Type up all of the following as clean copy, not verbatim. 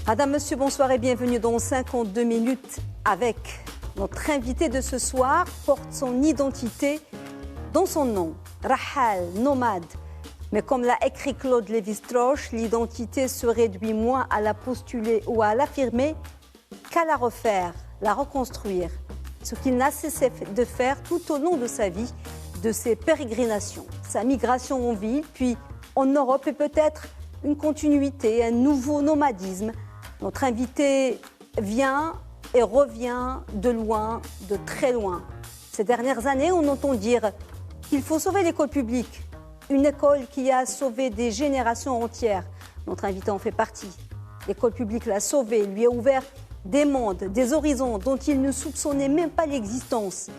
Madame, Monsieur, bonsoir et bienvenue dans 52 minutes avec notre invité de ce soir, porte son identité dans son nom, Rahal, nomade. Mais comme l'a écrit Claude Lévi-Strauss, l'identité se réduit moins à la postuler ou à l'affirmer qu'à la refaire, la reconstruire. Ce qu'il n'a cessé de faire tout au long de sa vie, de ses pérégrinations, sa migration en ville, puis en Europe et peut-être une continuité, un nouveau nomadisme. Notre invité vient et revient de loin, de très loin. Ces dernières années, on entend dire qu'il faut sauver l'école publique, une école qui a sauvé des générations entières. Notre invité en fait partie. L'école publique l'a sauvé, lui a ouvert des mondes, des horizons dont il ne soupçonnait même pas l'existence.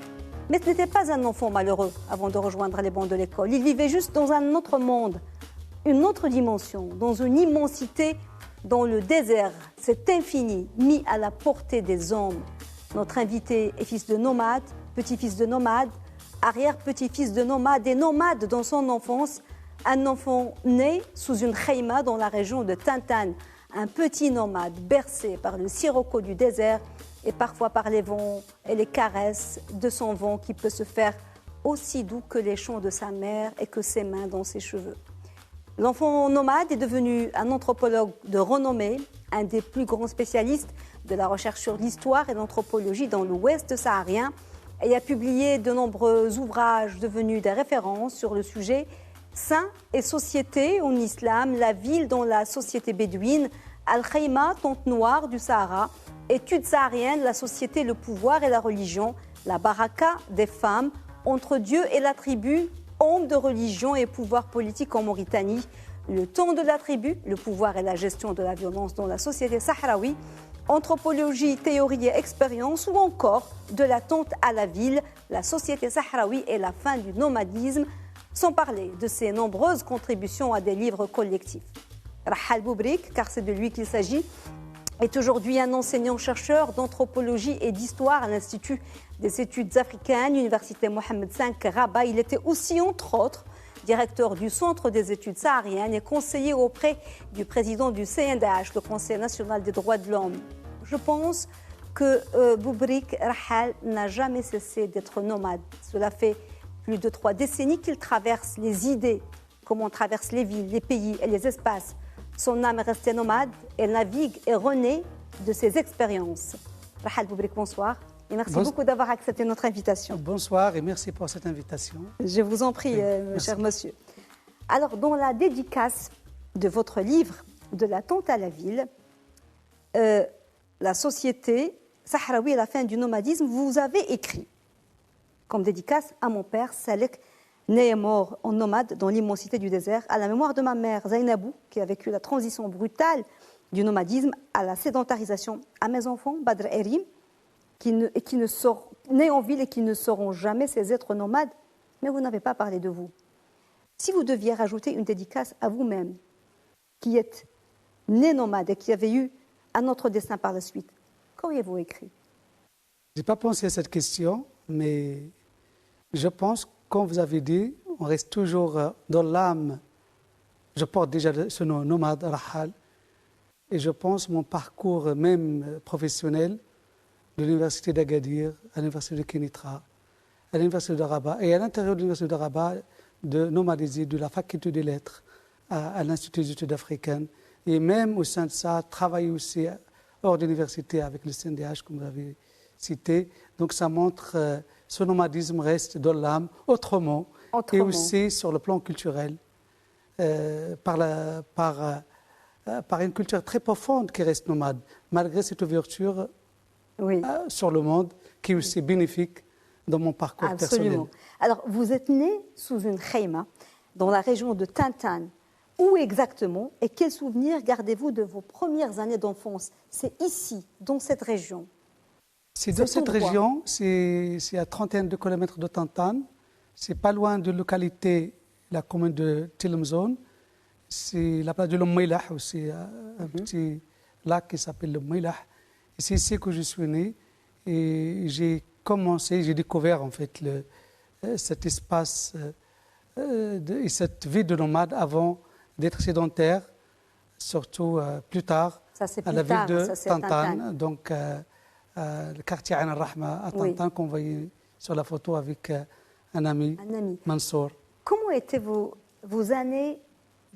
Mais ce n'était pas un enfant malheureux avant de rejoindre les bancs de l'école. Il vivait juste dans un autre monde, une autre dimension, dans une immensité, dans le désert, cet infini mis à la portée des hommes. Notre invité est fils de nomade, petit-fils de nomade, arrière-petit-fils de nomade et nomade dans son enfance. Un enfant né sous une khayma dans la région de Tintan. Un petit nomade bercé par le sirocco du désert et parfois par les vents et les caresses de son vent qui peut se faire aussi doux que les chants de sa mère et que ses mains dans ses cheveux. L'enfant nomade est devenu un anthropologue de renommée, un des plus grands spécialistes de la recherche sur l'histoire et l'anthropologie dans l'Ouest saharien et a publié de nombreux ouvrages devenus des références sur le sujet Saint et société en islam, la ville dans la société bédouine, Al-Khayma, tente noire du Sahara, études sahariennes, la société, le pouvoir et la religion, la baraka des femmes, entre Dieu et la tribu, homme de religion et pouvoir politique en Mauritanie, le temps de la tribu, le pouvoir et la gestion de la violence dans la société sahraoui, anthropologie, théorie et expérience ou encore de l'attente à la ville, la société sahraoui et la fin du nomadisme, sans parler de ses nombreuses contributions à des livres collectifs. Rahal Boubrik, car c'est de lui qu'il s'agit, est aujourd'hui un enseignant-chercheur d'anthropologie et d'histoire à l'Institut des études africaines, Université Mohamed V Rabat. Il était aussi, entre autres, directeur du Centre des études sahariennes et conseiller auprès du président du CNDH, le Conseil national des droits de l'homme. Je pense que Boubrik Rahal n'a jamais cessé d'être nomade. Cela fait plus de 3 décennies qu'il traverse les idées, comme on traverse les villes, les pays et les espaces. Son âme est restée nomade, elle navigue et renaît de ses expériences. Rahal Boubrik, bonsoir. Et merci beaucoup d'avoir accepté notre invitation. Bonsoir et merci pour cette invitation. Je vous en prie, cher monsieur. Alors, dans la dédicace de votre livre, De l'attente à la ville, la société sahraoui à la fin du nomadisme, vous avez écrit, comme dédicace à mon père, Salek, né et mort en nomade dans l'immensité du désert, à la mémoire de ma mère, Zainabou, qui a vécu la transition brutale du nomadisme à la sédentarisation, à mes enfants, Badr Erim, nés en ville et qui ne seront jamais ces êtres nomades, mais vous n'avez pas parlé de vous. Si vous deviez rajouter une dédicace à vous-même, qui êtes né nomade et qui avez eu un autre destin par la suite, qu'auriez-vous écrit? Je n'ai pas pensé à cette question, mais je pense, comme vous avez dit, on reste toujours dans l'âme. Je porte déjà ce nom, nomade, Rahal, et je pense mon parcours même professionnel, de l'université d'Agadir, à l'université de Kénitra, à l'université de Rabat, et à l'intérieur de l'université de Rabat, de nomadiser de la faculté des lettres à l'Institut des études africaines, et même au sein de ça, travailler aussi hors de l'université avec le CNDH, comme vous avez cité. Donc ça montre ce nomadisme reste dans l'âme, autrement, et aussi sur le plan culturel, par une culture très profonde qui reste nomade, malgré cette ouverture sur le monde, qui est aussi bénéfique dans mon parcours personnel. Alors, vous êtes né sous une khayma, dans la région de Tintan. Où exactement et quels souvenirs gardez-vous de vos premières années d'enfance? C'est ici, dans cette région? C'est dans cette région, c'est à 31 km de Tintan. C'est pas loin de localité, la commune de Tilemzone. C'est la place de l'Oumailah aussi, un petit lac qui s'appelle l'Oumailah. Et c'est ici que je suis né et j'ai découvert en fait cet espace et cette vie de nomade avant d'être sédentaire, surtout plus tard, Ça, c'est à la plus tard, ville de ça, c'est Tantan, donc le quartier Ain al-Rahma à Oui. Tantan, qu'on voyait sur la photo avec un ami, Un ami. Mansour. Comment étaient vos années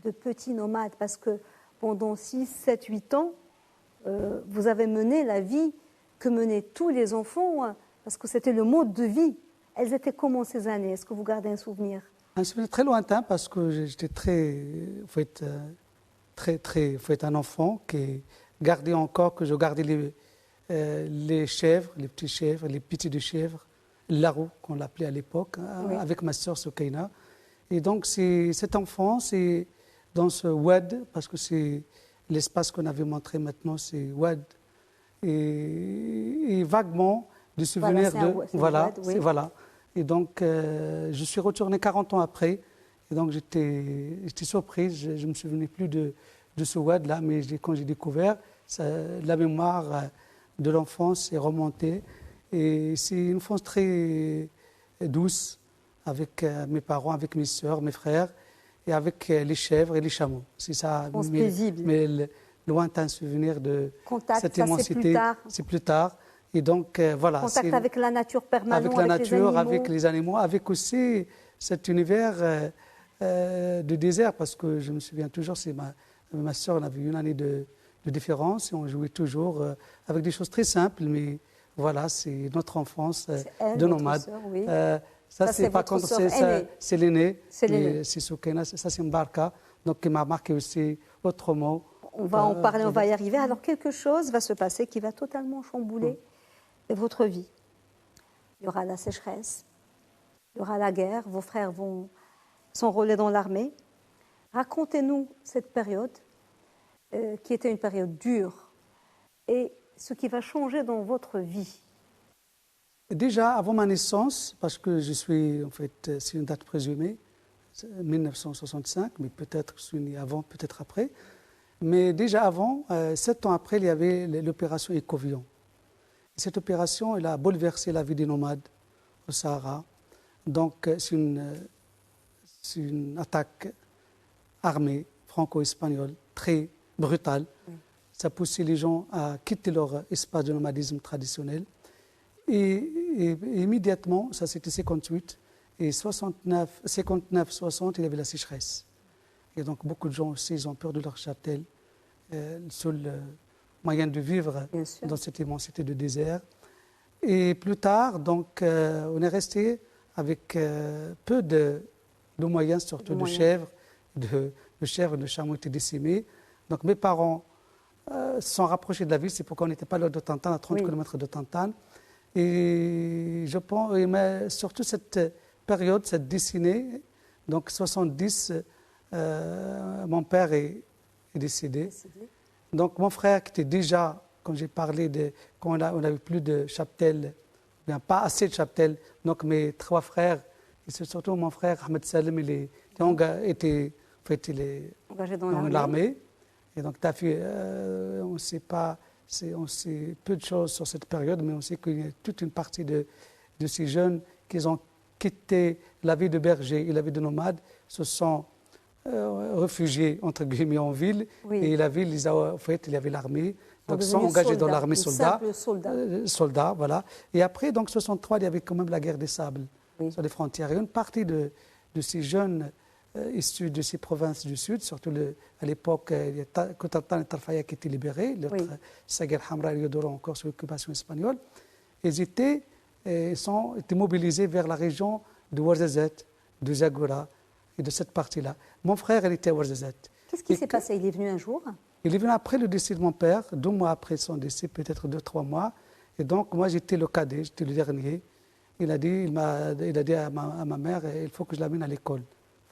de petit nomade? Parce que pendant 6, 7, 8 ans, vous avez mené la vie que menaient tous les enfants, parce que c'était le mode de vie. Elles étaient comment ces années? Est-ce que vous gardez un souvenir? Un souvenir très lointain parce que j'étais faut être un enfant qui gardait encore, que je gardais les chèvres, les petits chèvres, les petits de chèvres, l'arou qu'on l'appelait à l'époque, Oui. avec ma sœur Soukaina. Et donc cet enfant, c'est dans ce WAD, parce que c'est l'espace qu'on avait montré maintenant, c'est WAD, et vaguement du souvenir WAD, oui. voilà. Et donc je suis retourné 40 ans après, et donc j'étais surprise, je ne me souvenais plus de ce WAD là, mais quand j'ai découvert, la mémoire de l'enfance est remontée, et c'est une enfance très douce avec mes parents, avec mes soeurs, mes frères, et avec les chèvres et les chameaux. C'est ça, mais le lointain souvenir de Contact, cette ça, immensité. C'est plus tard. Et donc, voilà. Contact avec la nature permanent, avec la nature, avec les animaux, avec aussi cet univers de désert, parce que je me souviens toujours, ma soeur, on avait une année de différence, et on jouait toujours avec des choses très simples, mais voilà, c'est notre enfance de nomade. Sœur, oui. Ça, c'est par contre, c'est l'aîné. C'est Soukaina, ça c'est Mbarka, donc qui m'a marqué aussi autrement. On va en parler, on va y arriver. Alors quelque chose va se passer qui va totalement chambouler votre vie. Il y aura la sécheresse, il y aura la guerre, vos frères vont s'enrôler dans l'armée. Racontez-nous cette période qui était une période dure et ce qui va changer dans votre vie. Déjà, avant ma naissance, parce que je suis, en fait, c'est une date présumée, 1965, mais peut-être je suis né avant, peut-être après. Mais déjà avant, 7 ans après, il y avait l'opération Ecovion. Cette opération, elle a bouleversé la vie des nomades au Sahara. Donc, c'est une attaque armée franco-espagnole très brutale. Ça poussait les gens à quitter leur espace de nomadisme traditionnel. Et immédiatement, ça c'était 58, et 59-60, il y avait la sécheresse. Et donc beaucoup de gens aussi, ils ont peur de leur châtel, le seul moyen de vivre dans cette immensité de désert. Et plus tard, donc, on est resté avec peu de moyens, surtout de chèvres. De chèvres, de chameaux étaient décimés. Donc mes parents se sont rapprochés de la ville, c'est pourquoi on n'était pas loin de Tantan, à 30 km de Tantan. Et je pense, mais surtout cette période, cette décennie, donc 70, mon père est décédé. Donc mon frère qui était déjà, quand j'ai parlé quand on n'avait plus de chapelle, bien pas assez de chapelle, donc mes 3 frères, et c'est surtout mon frère Ahmed Salem, il était engagé dans l'armée. Et donc on ne sait pas. On sait peu de choses sur cette période, mais on sait qu'il y a toute une partie de ces jeunes qui ont quitté la vie de berger et la vie de nomade, se sont réfugiés, entre guillemets, en ville. Et la ville, en fait, il y avait l'armée. Donc, ils sont engagés dans l'armée soldats, voilà. Et après, donc, 63, il y avait quand même la guerre des sables sur les frontières. Et une partie de ces jeunes issus de ces provinces du Sud, surtout à l'époque, il y a Koutatan et Tarfaya qui étaient libérés, l'autre Saguer Hamra et Yodoro encore sous l'occupation espagnole. Ils étaient mobilisés vers la région de Ouarzazate, de Zagora et de cette partie-là. Mon frère, il était à Ouarzazate. Qu'est-ce qui s'est passé? Il est venu un jour? Il est venu après le décès de mon père, 2 mois après son décès, peut-être 2-3 mois. Et donc, moi, j'étais le cadet, j'étais le dernier. Il a dit à ma mère, il faut que je l'amène à l'école.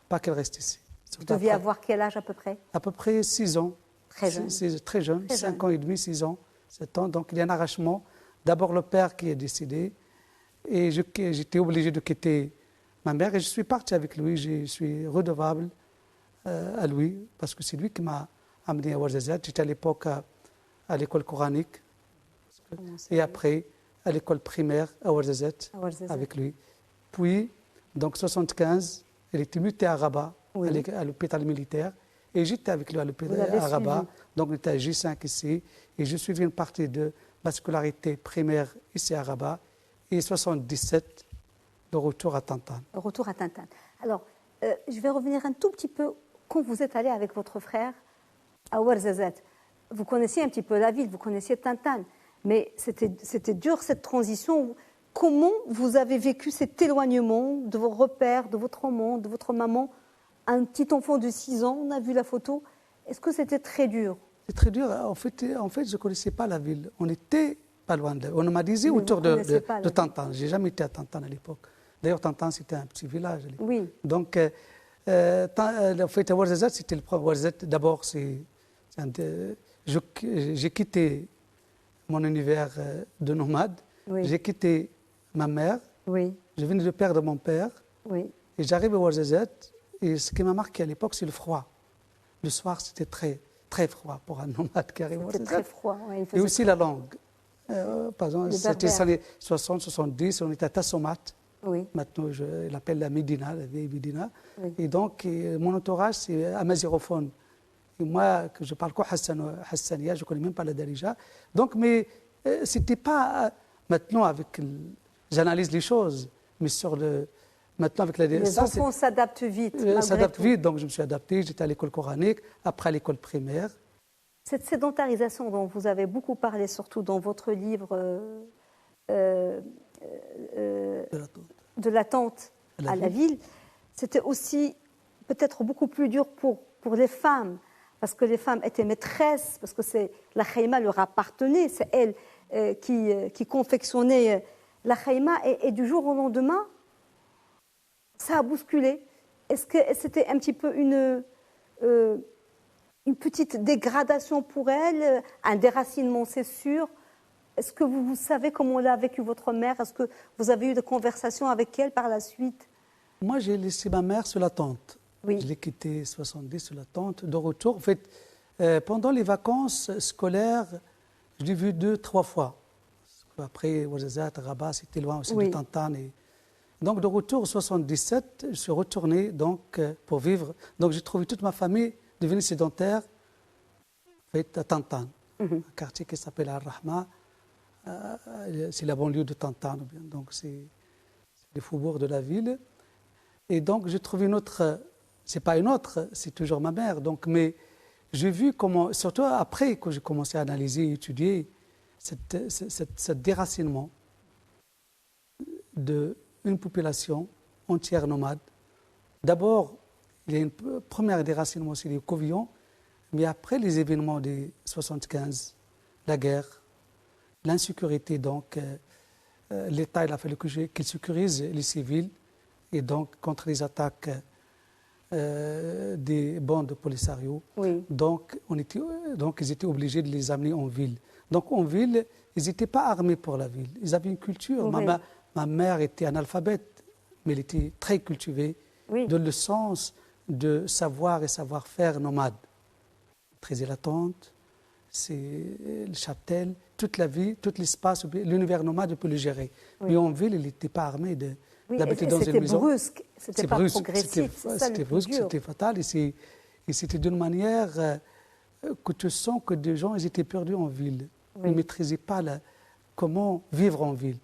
Pas qu'elle reste ici. Vous deviez avoir quel âge à peu près? À peu près 6 ans. Très jeune. Très jeune, 5 ans et demi, 6 ans, 7 ans. Donc il y a un arrachement. D'abord le père qui est décédé. Et j'étais obligé de quitter ma mère. Et je suis parti avec lui. Je suis redevable à lui. Parce que c'est lui qui m'a amené à Ouarzazate. J'étais à l'époque à l'école coranique. Et après, à l'école primaire à Ouarzazate avec lui. Puis, donc 75, elle était mutée à Rabat, à l'hôpital militaire. Et j'étais avec lui à Rabat, donc on était à J5 ici, et je suivis une partie de ma scolarité primaire ici à Rabat, et 77, le retour à Tantan. Le retour à Tantan. Alors, je vais revenir un tout petit peu, quand vous êtes allé avec votre frère à Ouarzazate, vous connaissiez un petit peu la ville, vous connaissiez Tantan, mais c'était dur cette transition. Comment vous avez vécu cet éloignement de vos repères, de votre monde, de votre maman? Un petit enfant de 6 ans, on a vu la photo. Est-ce que c'était très dur? C'est très dur. En fait, je ne connaissais pas la ville. On n'était pas loin de là. On m'a dit autour de Tantan. Je n'ai jamais été à Tantan à l'époque. D'ailleurs, Tantan, c'était un petit village. Oui. Donc, en fait, à Ouarzazate, c'était le premier. Ouarzazate, d'abord, j'ai quitté mon univers de nomade. Oui. J'ai quitté ma mère. Oui. Je venais de perdre mon père. Oui. Et j'arrive à Ouarzazate. Et ce qui m'a marqué à l'époque, c'est le froid. Le soir, c'était très, très froid pour un nomade qui arrive à Ouarzazate. C'était très froid. Ouais, et aussi la langue. Par exemple, c'était les années 60, 70, on était à Tassomat. Oui. Maintenant, je l'appelle la Médina, la vieille Médina. Oui. Et donc, mon entourage, c'est amazirophone. Et moi, que je parle quoi Hassania, je ne connais même pas la Darija. Donc, mais c'était pas maintenant avec. J'analyse les choses, mais sur le. Maintenant, avec les enfants s'adaptent vite. S'adaptent vite, donc je me suis adapté. J'étais à l'école coranique, après à l'école primaire. Cette sédentarisation dont vous avez beaucoup parlé, surtout dans votre livre de l'attente à la ville, c'était aussi peut-être beaucoup plus dur pour les femmes, parce que les femmes étaient maîtresses, parce que la khayma leur appartenait, c'est elles qui confectionnaient la khayma, et du jour au lendemain, ça a bousculé. Est-ce que c'était un petit peu une petite dégradation pour elle, un déracinement, c'est sûr? Est-ce que vous savez comment l'a vécu votre mère? Est-ce que vous avez eu des conversations avec elle par la suite? Moi, j'ai laissé ma mère sur la tente. Oui. Je l'ai quittée 70 sur la tente. De retour, en fait, pendant les vacances scolaires, je l'ai vue 2-3 fois. Après, Ouarzazate, Rabat, c'était loin aussi de Tantan. Donc, de retour en 77, je suis retourné donc, pour vivre. Donc, j'ai trouvé toute ma famille devenue sédentaire en fait, à Tantan, un quartier qui s'appelle Al-Rahma. C'est la banlieue de Tantan. Donc, c'est les faubourgs de la ville. Et donc, j'ai trouvé une autre. C'est pas une autre, c'est toujours ma mère. Donc, mais j'ai vu comment, surtout après que j'ai commencé à analyser et étudier, ce déracinement d'une population entière nomade. D'abord, il y a une première déracinement, c'est les Covillons, mais après les événements des 75, la guerre, l'insécurité, donc l'État il a fallu qu'il sécurise les civils, et donc contre les attaques des bandes de Polisario. Oui. Donc ils étaient obligés de les amener en ville. Donc en ville, ils n'étaient pas armés pour la ville. Ils avaient une culture. Oui. Ma mère était analphabète, mais elle était très cultivée, de le sens de savoir et savoir-faire nomade. Très élatante, c'est le cheptel, toute la vie, tout l'espace, l'univers nomade, on peut le gérer. Mais en ville, il n'était pas armé d'habiter dans une maison. C'était pas brusque, progressif. C'était brusque, c'était fatal. Et c'était d'une manière que tu sens que des gens ils étaient perdus en ville. Ils ne maîtrisaient pas comment vivre en ville.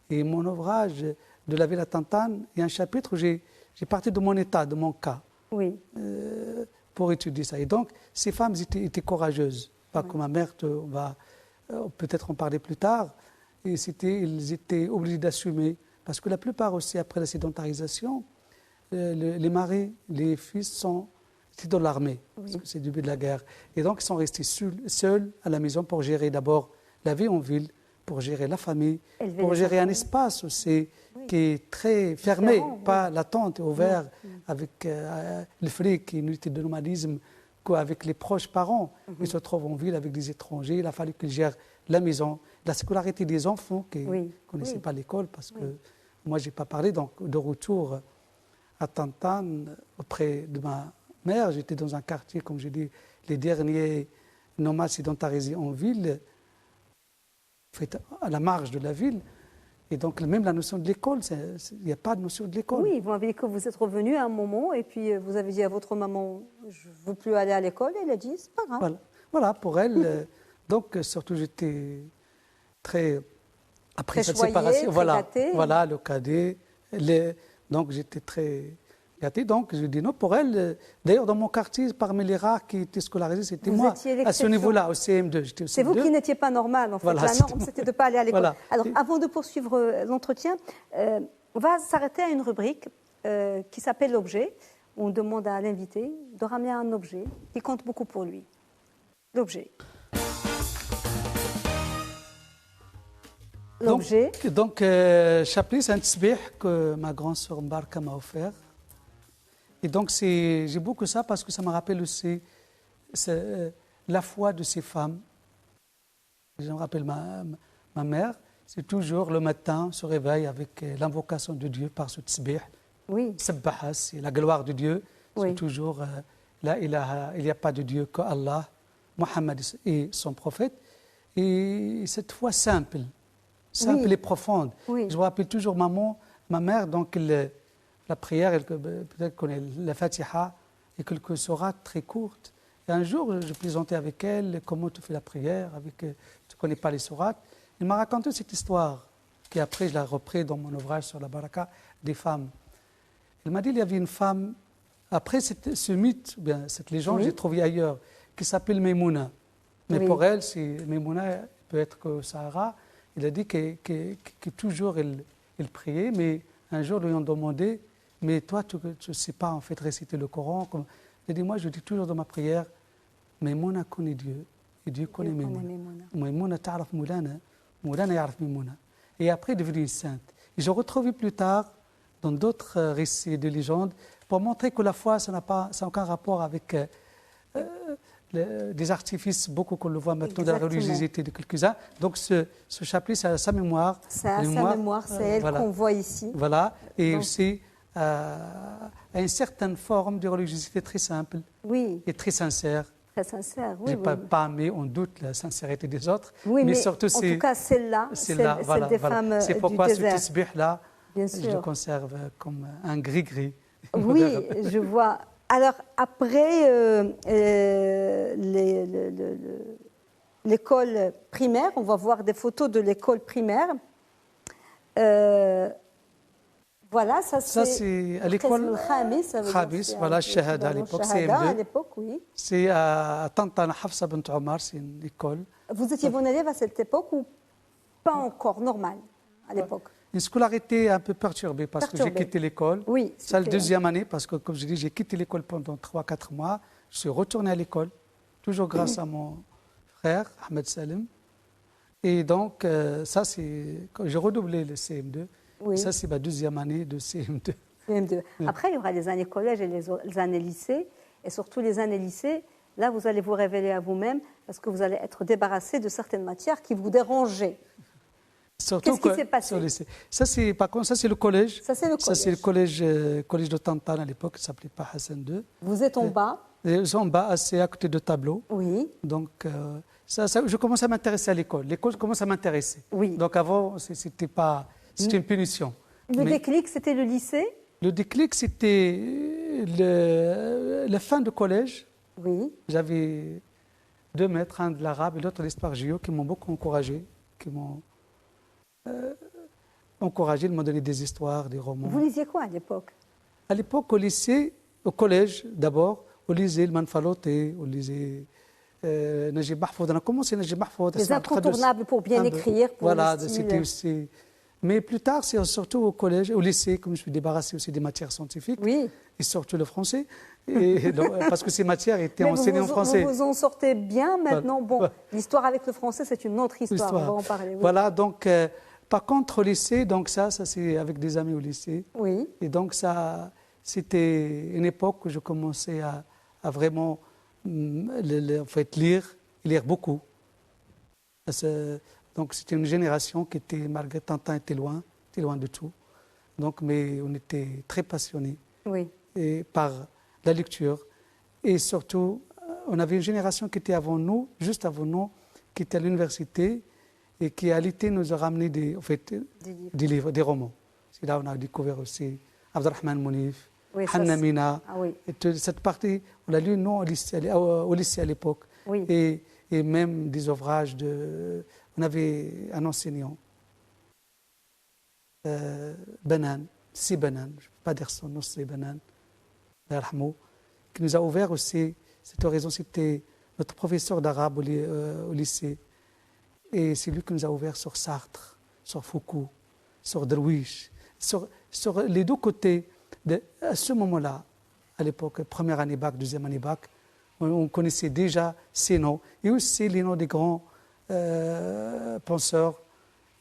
Et mon ouvrage de la ville à Tantan, il y a un chapitre où j'ai parti de mon état, de mon cas, pour étudier ça. Et donc, ces femmes étaient courageuses. Pas comme ma mère, on va peut-être en parler plus tard. Et ils étaient obligés d'assumer. Parce que la plupart aussi, après la sédentarisation, les maris, les fils étaient dans l'armée, parce que c'est le début de la guerre. Et donc, ils sont restés seuls à la maison pour gérer d'abord la vie en ville, pour gérer la famille, pour gérer un espace aussi qui est très fermé, pas la tente ouverte avec le fric, une unité de nomadisme, qu'avec les proches parents. Ils se trouvent en ville avec des étrangers. Il a fallu qu'ils gèrent la maison, la scolarité des enfants qui ne connaissaient pas l'école, parce que moi, je n'ai pas parlé. Donc, de retour à Tantan, auprès de ma mère, j'étais dans un quartier, comme je dis, les derniers nomades sédentarisés en ville, à la marge de la ville. Et donc, même la notion de l'école, il n'y a pas de notion de l'école. Oui, vous m'avez dit que vous êtes revenu à un moment et puis vous avez dit à votre maman, je ne veux plus aller à l'école. Et elle a dit, c'est pas grave. Voilà, voilà pour elle. Donc, surtout, j'étais très... Après Très cette choyée, séparation, très voilà, gâtée. voilà, le cadet. Donc, j'étais très gâté. Donc, je dis non pour elle. D'ailleurs, dans mon quartier, parmi les rares qui étaient scolarisés, c'était Vous moi. étiez À ce l'exception. niveau-là, au CM2. J'étais au C'est vous CM2. qui n'étiez pas normal, en fait. Voilà, La c'était norme, moi. c'était de ne pas aller à l'école. Voilà. Alors, avant de poursuivre l'entretien, on va s'arrêter à une rubrique qui s'appelle l'objet. On demande à l'invité de ramener un objet qui compte beaucoup pour lui. L'objet. L'objet. Donc, Chapli, c'est un tsbih que ma grande sœur Mbarka m'a offert. Et donc, j'ai beaucoup ça parce que ça me rappelle aussi la foi de ces femmes. Je me rappelle ma mère, c'est toujours le matin, se réveille avec l'invocation de Dieu par ce tsbih. Oui. Sabbaha, c'est la gloire de Dieu. Oui. C'est toujours la ilaha, il n'y a pas de Dieu que Allah, Mohammed et son prophète. Et cette foi simple Oui. et profonde. Oui. Je me rappelle toujours ma mère, donc la prière, peut-être qu'on est la Fatiha, et quelques sourates très courtes. Et un jour, je plaisantais avec elle, comment tu fais la prière, tu ne connais pas les sourates. Elle m'a raconté cette histoire, qui après je l'ai repris dans mon ouvrage sur la baraka des femmes. Elle m'a dit qu'il y avait une femme, après ce mythe, ou bien cette légende, Oui. j'ai trouvé ailleurs, qui s'appelle Maimouna. Mais Oui. pour elle, Maimouna peut être que Sahara. Il a dit que toujours elle priait, mais un jour, lui ont demandé, mais toi, tu ne sais pas en fait réciter le Coran. Il a dit, moi, je dis toujours dans ma prière, Maimouna connaît Dieu, et Dieu connaît Maimouna. Maimouna ta'araf Moulana, Moulana ya'araf Maimouna. Et après, elle est devenue une sainte. Et j'ai retrouvé plus tard, dans d'autres récits de légendes, pour montrer que la foi, ça n'a aucun rapport avec des artifices, beaucoup qu'on le voit maintenant dans la religiosité de quelques-uns. Donc ce chapelet, c'est à sa mémoire. C'est à sa mémoire, c'est elle voilà. qu'on voit ici. Voilà, et Donc, aussi à une certaine forme de religiosité très simple oui, et très sincère. très sincère. Je Oui, n'ai oui. pas mis en doute la sincérité des autres, Oui, mais surtout en tout cas, celle-là, celle des femmes C'est du pourquoi ce désert. tisbih-là, Bien je le sûr. conserve comme un gris-gris. Oui, je vois. Alors, après l'école primaire, on va voir des photos de l'école primaire. Voilà, ça c'est à l'école Khamis, voilà, Shahada à l'époque, Shahada à CM2. l'époque, oui. C'est à Tantana Hafsa bint Omar, c'est une école. Vous étiez bon élève à cette époque ou pas encore, normal, à l'époque? Une scolarité un peu perturbée parce que j'ai quitté l'école. Oui. C'est la deuxième année parce que, comme je dis, j'ai quitté l'école pendant 3-4 mois. Je suis retourné à l'école, toujours grâce à mon frère, Ahmed Salim. Et donc, ça, c'est quand j'ai redoublé le CM2. Oui. Ça, c'est ma deuxième année de CM2. CM2. Après, il y aura les années collège et les années lycée. Et surtout les années lycée, là, vous allez vous révéler à vous-même parce que vous allez être débarrassé de certaines matières qui vous dérangeaient. Qu'est-ce qui s'est passé? Ça, par contre, ça, c'est le collège. Ça, c'est le collège. Ça, c'est le collège de Tantan à l'époque, qui ne s'appelait pas Hassan II. Vous êtes en bas? En bas, c'est à côté de tableau. Oui. Donc, je commence à m'intéresser à l'école. L'école commence à m'intéresser. Oui. Donc, avant, c'était une punition. Le déclic, c'était le lycée? Le déclic, c'était la fin du collège. Oui. J'avais 2 maîtres, un de l'arabe et l'autre de l'histoire géo, qui m'ont beaucoup encouragé, qui m'ont encouragé, ils m'ont donné des histoires, des romans. Vous lisiez quoi à l'époque? À l'époque, au lycée, au collège d'abord, on lisait le Manfaloté, on lisait Najib Mahfoud. On a commencé Najib Mahfoud. Des incontournables pour bien écrire. Pour voilà, le style. c'était aussi. Mais plus tard, c'est surtout au collège, au lycée, comme je suis débarrassé aussi des matières scientifiques, oui. Et surtout le français, et donc, parce que ces matières étaient enseignées en français. Vous en sortez bien maintenant. Bon, l'histoire avec le français, c'est une autre histoire. On va en parler. Oui. Voilà, donc, par contre, au lycée, donc ça c'est avec des amis au lycée. Oui. Et donc, ça, c'était une époque où je commençais à vraiment en fait, lire beaucoup. Donc, c'était une génération qui était, malgré Tintin était loin de tout. Donc, mais on était très passionnés par la lecture. Et surtout, on avait une génération qui était avant nous, juste avant nous, qui était à l'université et qui à l'été nous a ramené en fait, des livres, des romans. C'est là où on a découvert aussi Abdelrahman Mounif, Oui, Hanna Mina. Ah oui. Et cette partie, on l'a lu non, au lycée à l'époque. Oui. Et même des ouvrages de... On avait un enseignant, Banan, Si Banan, je ne peux pas dire son nom, c'est Banan, qui nous a ouvert aussi cette horizon. C'était notre professeur d'arabe au lycée. Et c'est lui qui nous a ouvert sur Sartre, sur Foucault, sur Derwish, sur les deux côtés. À ce moment-là, à l'époque, première année bac, deuxième année bac, on connaissait déjà ces noms. Et aussi les noms des grands penseurs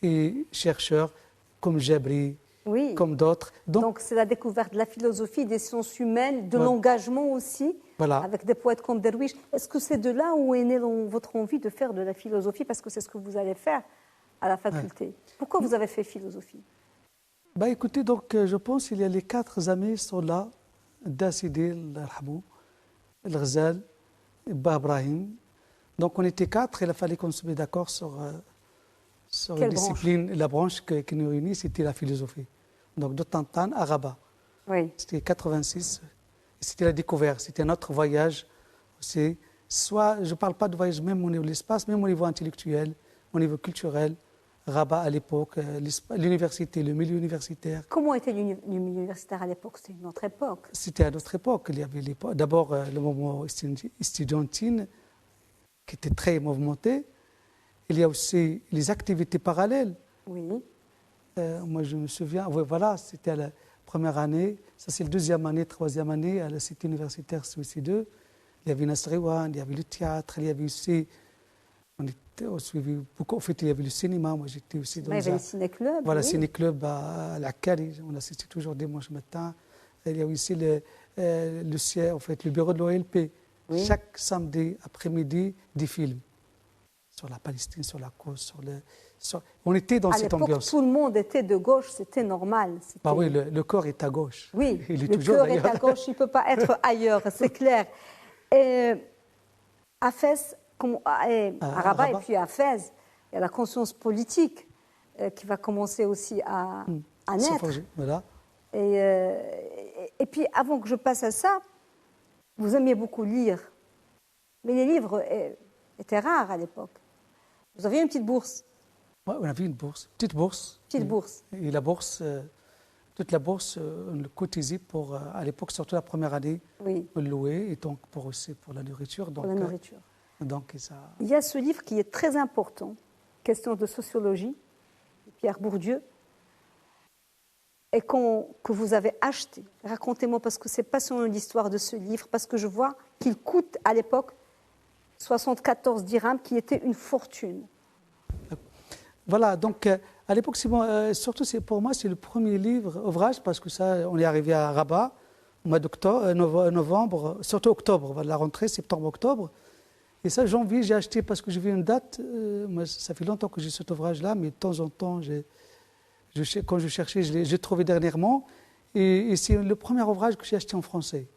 et chercheurs comme Jabri, Oui. comme d'autres. Donc c'est la découverte de la philosophie, des sciences humaines, de l'engagement aussi, avec des poètes comme Derwish. Est-ce que c'est de là où est née votre envie de faire de la philosophie? Parce que c'est ce que vous allez faire à la faculté. Pourquoi vous avez fait philosophie? Écoutez, donc, je pense qu'il y a les 4 amis sont là, Dassidé, Al-Habou, Al-Ghazal, Ibrahim. Donc on était 4, il a fallu qu'on se mette d'accord sur la discipline, la branche qui nous réunit, c'était la philosophie. Donc de Tantan à Rabat. Oui. C'était 86, c'était la découverte, c'était notre voyage. Soit, je ne parle pas de voyage même au niveau de l'espace, même au niveau intellectuel, au niveau culturel. Rabat à l'époque, l'université, le milieu universitaire. Comment était le milieu universitaire à l'époque? C'était une autre époque. C'était à notre époque. Il y avait d'abord le mouvement estudiantine qui était très mouvementé. Il y a aussi les activités parallèles. Oui. Moi, je me souviens, voilà, c'était à la première année, ça c'est la deuxième année, troisième année, à la cité universitaire Suisse 2. Il y avait Nasriwan, il y avait le théâtre, il y avait aussi, on suivi beaucoup, en fait, il y avait le cinéma, moi j'étais aussi dans il y avait le ciné-club. Voilà, oui. ciné-club à la Cali, on assistait toujours dimanche matin. Il y a aussi le siège, en fait, le bureau de l'OLP. Oui. Chaque samedi après-midi, des films sur la Palestine, sur la cause, on était dans cette ambiance. Tout le monde était de gauche, c'était normal. Oui, le corps est à gauche. Oui, il est le toujours corps est à gauche, il ne peut pas être ailleurs, c'est clair. À Fès, à Rabat et puis à Fès, il y a la conscience politique qui va commencer aussi à naître. Voilà. Et puis, avant que je passe à ça, vous aimiez beaucoup lire, mais les livres étaient rares à l'époque. Vous aviez une petite bourse. Oui, on avait une bourse, petite bourse. Petite bourse. Et la bourse, toute la bourse, on le cotisait pour, à l'époque, surtout la première année, oui. On le louait, et donc pour la nourriture. Donc, pour la nourriture. Donc, ça... Il y a ce livre qui est très important, question de sociologie, de Pierre Bourdieu, et que vous avez acheté. Racontez-moi, parce que c'est passionnant l'histoire de ce livre, parce que je vois qu'il coûte à l'époque 74 dirhams, qui était une fortune. Voilà, donc à l'époque, surtout pour moi, c'est le premier livre, ouvrage, parce que ça, on est arrivé à Rabat, au mois d'octobre, novembre, surtout octobre, la rentrée, septembre-octobre. Et ça, janvier, j'ai acheté parce que j'ai vu une date. Moi, ça fait longtemps que j'ai cet ouvrage-là, mais de temps en temps, quand je cherchais, j'ai trouvé dernièrement. Et c'est le premier ouvrage que j'ai acheté en français.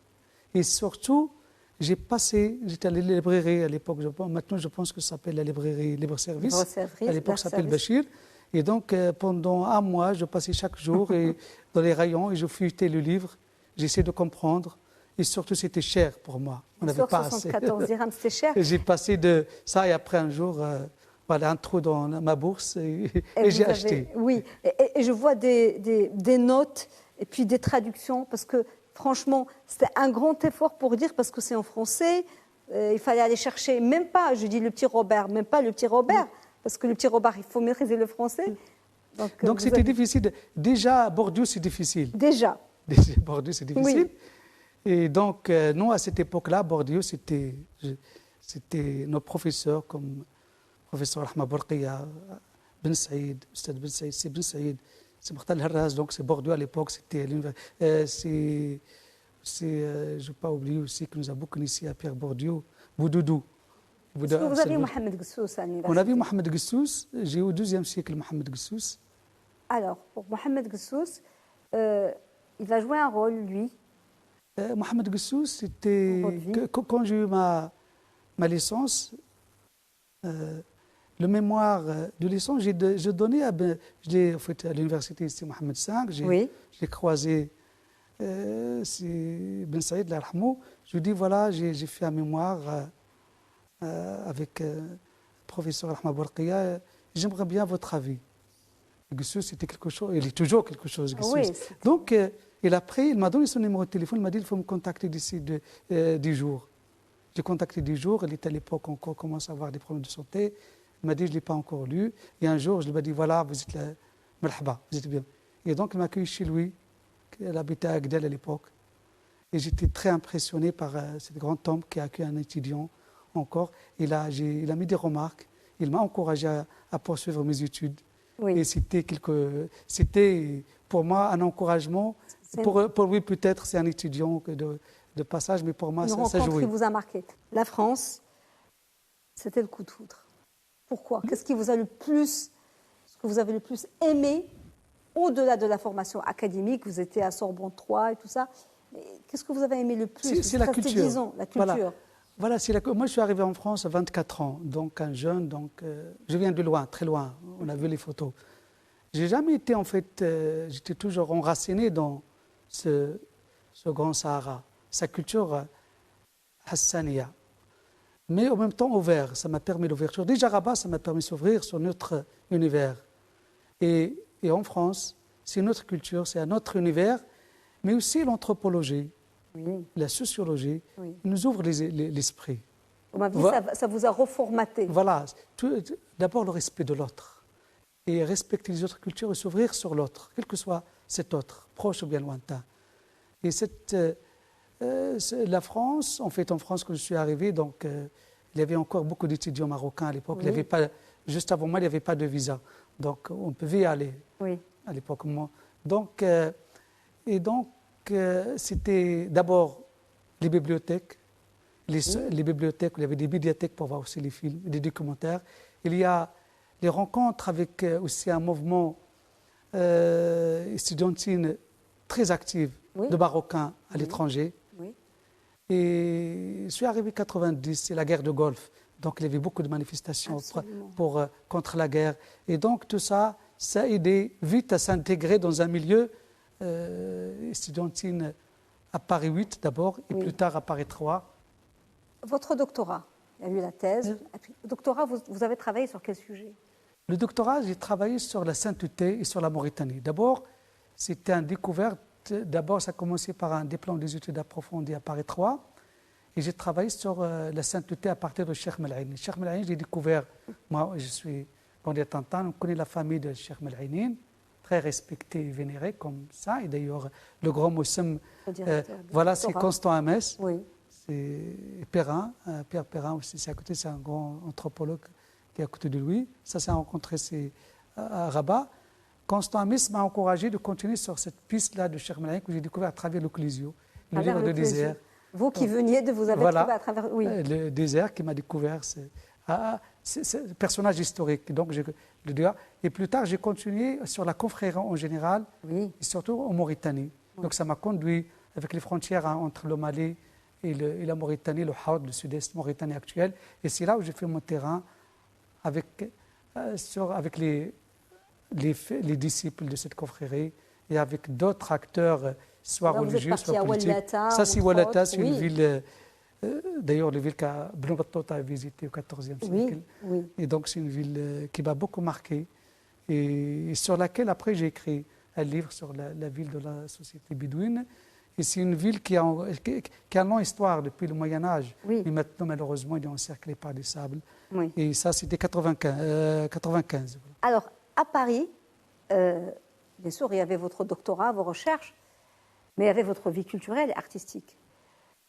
Et surtout, j'étais à la librairie à l'époque, maintenant je pense que ça s'appelle la librairie Libre-Service. À l'époque, ça s'appelle Bachir. Et donc, pendant un mois, je passais chaque jour dans les rayons et je feuilletais le livre. J'essayais de comprendre. Et surtout, c'était cher pour moi. On n'avait pas 74 dirhams, c'était cher. J'ai passé de ça et après un jour, un trou dans ma bourse et j'ai acheté. Oui, et je vois des notes et puis des traductions parce que franchement, c'était un grand effort pour dire, parce que c'est en français, il fallait aller chercher, même pas, je dis le petit Robert, même pas le petit Robert, parce que le petit Robert, il faut maîtriser le français. Donc c'était difficile. Déjà, Bourdieu, c'est difficile. Déjà, Bourdieu, c'est difficile. Oui. Et donc, nous, à cette époque-là, Bourdieu, c'était nos professeurs, comme professeur Ahmed Bourqiya, Ben Saïd, Ustad Ben Saïd, c'est Ben Saïd, c'est Martal Harraz, donc c'est Bourdieu à l'époque, c'était je n'ai pas oublié aussi que nous avons beaucoup initié à Pierre Bourdieu, Boudoudou. Est-ce que vous avez Mohamed Guessous à l'université? On avait Mohamed Guessous, j'ai eu au XIIe siècle Mohamed Guessous. Alors, pour Mohamed Guessous, il va jouer un rôle, lui. Mohamed Guessous, c'était quand j'ai eu ma licence, Le mémoire de licence, je donnais je l'ai en fait à l'université ici, Mohamed V. Oui. J'ai croisé c'est Ben Saïd, là, je lui dis voilà, j'ai fait un mémoire avec le professeur Ahmed Bourqiya. J'aimerais bien votre avis. C'était quelque chose, il est toujours quelque chose. Oui, donc, il a pris, il m'a donné son numéro de téléphone, il m'a dit il faut me contacter d'ici 10 jours. J'ai contacté 10 jours, il était à l'époque encore, commence à avoir des problèmes de santé. Il m'a dit je ne l'ai pas encore lu. Et un jour, je lui ai dit voilà, vous êtes là, marhaba, vous êtes bien. Et donc, il m'a accueilli chez lui, il habitait à Agdel à l'époque. Et j'étais très impressionné par cette grande tombe qui a accueilli un étudiant encore. Il a mis des remarques, il m'a encouragé à poursuivre mes études. Oui. Et c'était pour moi un encouragement. Pour lui, peut-être, c'est un étudiant de passage, mais pour moi, ça jouait. Une rencontre qui vous a marqué. La France, c'était le coup de foudre. Pourquoi? Qu'est-ce qui vous a ce que vous avez le plus aimé, au-delà de la formation académique, vous étiez à Sorbonne 3 et tout ça, qu'est-ce que vous avez aimé le plus? C'est la culture. Disons, la culture. Voilà, moi je suis arrivé en France à 24 ans, donc un jeune, je viens de loin, très loin, on a vu les photos. J'ai jamais été en fait, j'étais toujours enraciné dans ce grand Sahara, sa culture hassaniya. Mais en même temps ouvert, ça m'a permis l'ouverture. Déjà Rabat, ça m'a permis de s'ouvrir sur notre univers. Et en France, c'est une autre culture, c'est un autre univers, mais aussi l'anthropologie. Oui. La sociologie nous ouvre l'esprit. Ça vous a reformaté. Voilà. D'abord le respect de l'autre. Et respecter les autres cultures et s'ouvrir sur l'autre, quel que soit cet autre, proche ou bien lointain. Et la France, en fait, en France, quand je suis arrivé, donc, il y avait encore beaucoup d'étudiants marocains à l'époque. Oui. Juste avant moi, il n'y avait pas de visa. Donc, on pouvait y aller à l'époque. Donc, c'était d'abord les bibliothèques, les bibliothèques où il y avait des médiathèques pour voir aussi les films, des documentaires. Il y a les rencontres avec aussi un mouvement étudiantine très actif de Marocains à l'étranger. Oui. Et je suis arrivé en 90, c'est la guerre de Golfe. Donc il y avait beaucoup de manifestations contre la guerre. Et donc tout ça, ça a aidé vite à s'intégrer dans un milieu étudiantine à Paris 8 d'abord, et plus tard à Paris 3. Votre doctorat, il y a eu la thèse. Le doctorat, vous avez travaillé sur quel sujet? Le doctorat, j'ai travaillé sur la sainteté et sur la Mauritanie. D'abord, c'était une découverte. D'abord, ça a commencé par un diplôme des études approfondies à Paris 3. Et j'ai travaillé sur la sainteté à partir de Cheikh Mel'Aini. Cheikh Mel'Aini, j'ai découvert, moi je suis Gondia Tantan, on connaît la famille de Cheikh Mel'Aini, très respecté et vénéré comme ça. Et d'ailleurs, le grand Moussem, voilà, c'est Constant Hamès. Oui. C'est Perrin, Pierre Perrin aussi, c'est à côté, c'est un grand anthropologue qui est à côté de lui. Ça s'est rencontré à Rabat. Constant Hamès m'a encouragé de continuer sur cette piste-là de Cheikh Mel'Aini que j'ai découvert à travers le Clésio, le livre de désert. Vous qui veniez de vous avez trouvé à travers... Oui. Le désert qui m'a découvert, c'est un personnage historique. Donc, et plus tard, j'ai continué sur la confrérie en général, et surtout en Mauritanie. Donc, ça m'a conduit avec les frontières entre le Mali et la Mauritanie, le Haut, le sud-est Mauritanie actuel. Et c'est là où j'ai fait mon terrain avec les disciples de cette confrérie et avec d'autres acteurs, soit religieux, soit politiques. Ça, c'est Ouellata, c'est une ville, d'ailleurs, la ville que Ibn Battuta a visitée au XIVe siècle. Oui. Et donc, c'est une ville qui m'a beaucoup marqué et sur laquelle, après, j'ai écrit un livre sur la ville de la société bédouine. Et c'est une ville qui a une longue histoire depuis le Moyen-Âge. Mais maintenant, malheureusement, il est encerclé par des sables. Et ça, c'était 95. Alors, à Paris, bien sûr, il y avait votre doctorat, vos recherches, mais il y avait votre vie culturelle et artistique.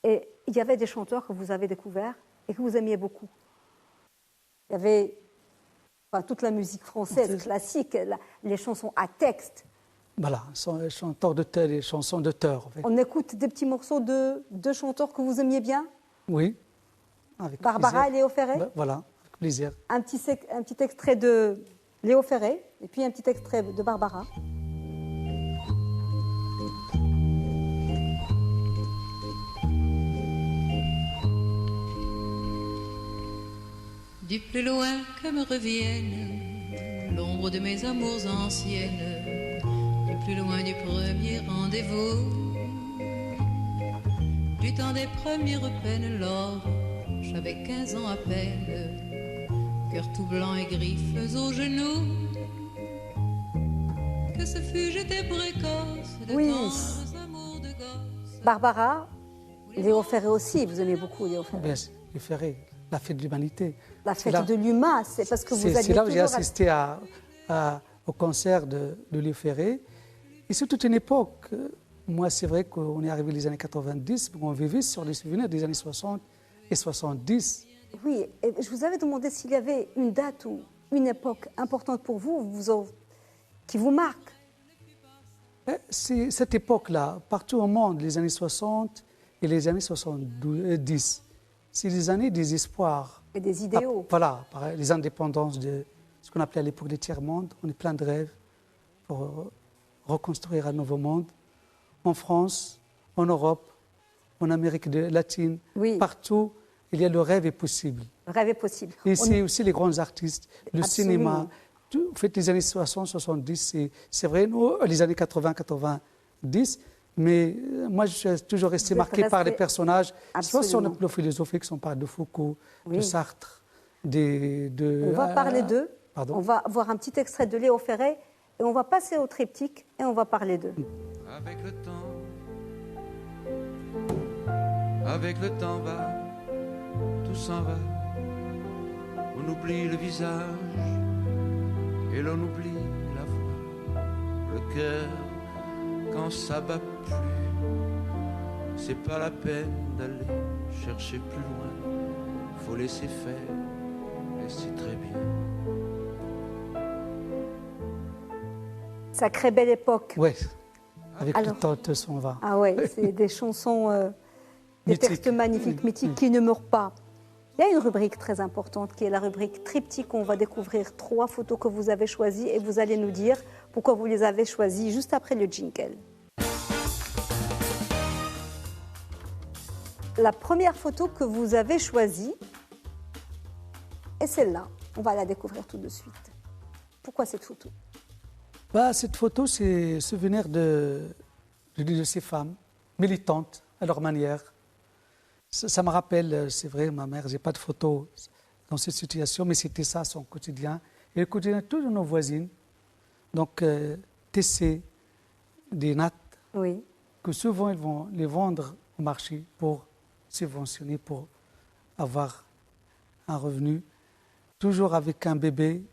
Et il y avait des chanteurs que vous avez découverts et que vous aimiez beaucoup. Il y avait toute la musique française classique, les chansons à texte. Voilà, chanteurs d'auteur, les chansons d'auteur. En fait. On écoute des petits morceaux de chanteurs que vous aimiez bien? Oui, avec Barbara plaisir. Et Léo Ferré? Voilà, avec plaisir. Un petit extrait de Léo Ferré et puis un petit extrait de Barbara. Du plus loin que me revienne l'ombre de mes amours anciennes, du plus loin du premier rendez-vous, du temps des premières peines, lors j'avais 15 ans à peine, cœur tout blanc et griffes aux genoux. Que ce fut, j'étais précoce, de Oui. tendres amours de gosse. Barbara, Léo Ferré aussi, vous aimez beaucoup Léo Ferré. Bien, les Ferré, la fête de l'humanité. La C'est fête là- de l'humain, c'est parce que vous C'est aviez là où j'ai toujours... assisté au concert de Léo Ferré. Et c'est toute une époque. Moi, c'est vrai qu'on est arrivé les années 90, mais on vivait sur les souvenirs des années 60 et 70. Oui, et je vous avais demandé s'il y avait une date ou une époque importante pour vous, qui vous marque. C'est cette époque-là, partout au monde, les années 60 et les années 70, c'est les années des espoirs. Et des idéaux. Voilà, pareil, les indépendances de ce qu'on appelait à l'époque les tiers-mondes. On est plein de rêves pour reconstruire un nouveau monde. En France, en Europe, en Amérique latine, Oui. partout, il y a le rêve est possible. Le rêve est possible. Et c'est aussi les grands artistes, le Absolument. cinéma. En fait, les années 60, 70, c'est vrai, nous, les années 80, 90, mais moi, je suis toujours resté Vous êtes marqué par resté- les personnages, soit sur le Absolument. plan philosophique, si on parle de Foucault, de Oui. Sartre, On va parler d'eux. Pardon. On va voir un petit extrait de Léo Ferré et on va passer au triptyque et on va parler d'eux. Avec le temps va, tout s'en va. On oublie le visage et l'on oublie la voix. Le cœur, quand ça bat plus, c'est pas la peine d'aller chercher plus loin. Faut laisser faire, et c'est très bien. Sacrée belle époque. Oui, avec Alors- le temps, tout s'en va. Ah ouais, c'est des chansons, des Mythiques. textes magnifiques, mythiques qui ne meurent pas. Il y a une rubrique très importante qui est la rubrique triptyque. On va découvrir 3 photos que vous avez choisies et vous allez nous dire pourquoi vous les avez choisies juste après le jingle. La première photo que vous avez choisie est celle-là. On va la découvrir tout de suite. Pourquoi cette photo? Cette photo, c'est souvenir de ces femmes militantes à leur manière. Ça me rappelle, c'est vrai, ma mère, j'ai pas de photo dans cette situation, mais c'était ça son quotidien. Et le quotidien de toutes nos voisines, donc tisser des nattes Oui. que souvent ils vont les vendre au marché pour subventionner, pour avoir un revenu, toujours avec un bébé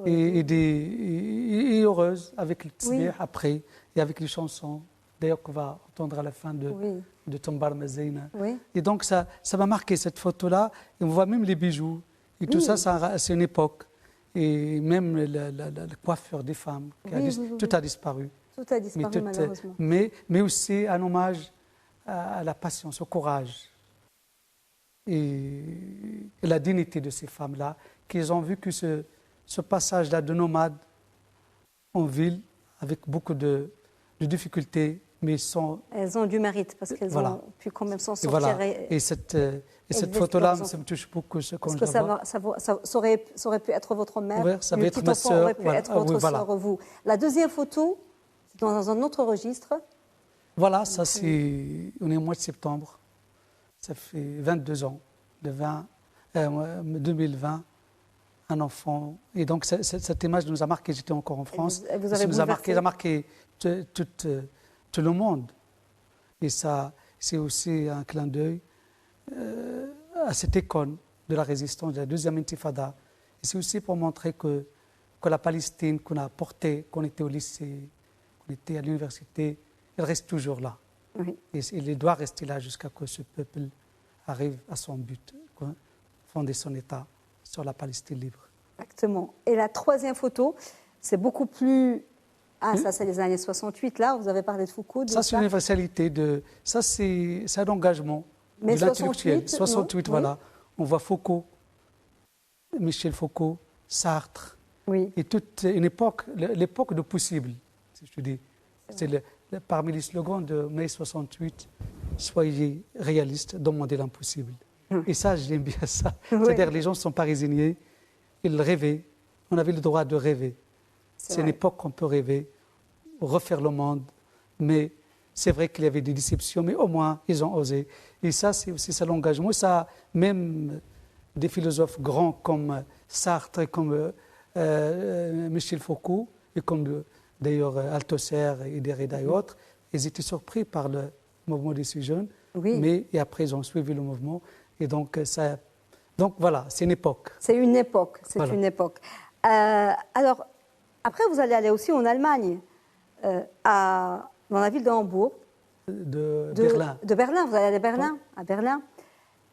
et heureuse avec le Oui. tsbih après et avec les chansons, d'ailleurs qu'on va entendre à la fin Oui. de Tombar Mazeina. Oui. Et donc ça m'a marqué cette photo-là, et on voit même les bijoux, et tout Oui. ça, c'est une époque. Et même la coiffure des femmes, Oui. tout a disparu. Tout a disparu malheureusement. Mais aussi un hommage à la patience, au courage et la dignité de ces femmes-là, qui ont vu que ce passage-là de nomades en ville, avec beaucoup de difficultés, mais sans... Elles ont du mérite parce qu'elles Voilà. ont pu quand même s'en Et sortir. voilà. Et- Et cette élever photo-là, leurs ça me touche beaucoup quand Parce je que la vois. ça aurait pu être votre mère, Ouais, ça le peut être petit ma enfant sœur, aurait pu voilà. être Ah oui, votre voilà. sœur, vous. La deuxième photo, c'est dans un autre registre. Voilà, ça c'est... On est au mois de septembre. Ça fait 22 ans, 2020, un enfant. Et donc cette image nous a marqué, j'étais encore en France. elle vous Ça avait nous a bouleversé. marqué tout le monde. Et ça, c'est aussi un clin d'œil à cette icône de la résistance, de la deuxième intifada. Et c'est aussi pour montrer que la Palestine qu'on a portée, qu'on était au lycée, qu'on était à l'université, elle reste toujours là. Oui. Et il doit rester là jusqu'à ce que ce peuple arrive à son but, fonder son État sur la Palestine libre. Exactement. Et la troisième photo, c'est beaucoup plus... Ah, ça c'est les années 68, là, vous avez parlé de Foucault. De Ça, c'est une universalité. Ça, c'est un engagement Mais de l'intellectuel. 68, 68, non voilà. On voit Foucault, Michel Foucault, Sartre, Oui. et toute une époque, l'époque de possible, si je dis. C'est parmi les slogans de mai 68, soyez réalistes, demandez l'impossible. Et ça, j'aime bien ça. Oui. C'est-à-dire les gens ne sont pas résignés, ils rêvaient. On avait le droit de rêver. C'est une vrai. époque qu'on peut rêver, refaire le monde. Mais c'est vrai qu'il y avait des déceptions, mais au moins, ils ont osé. Et ça, c'est aussi ça l'engagement. Ça, même des philosophes grands comme Sartre, comme Michel Foucault, et comme d'ailleurs Althusser et Derrida et autres, ils étaient surpris par le mouvement des jeunes. Oui. Mais et après, ils ont suivi le mouvement. Et donc, donc voilà, c'est une époque. C'est une époque, c'est Voilà. une époque. Alors, après, vous allez aller aussi en Allemagne, dans la ville de Hambourg. De Berlin. De Berlin, vous allez aller à Berlin, à Berlin.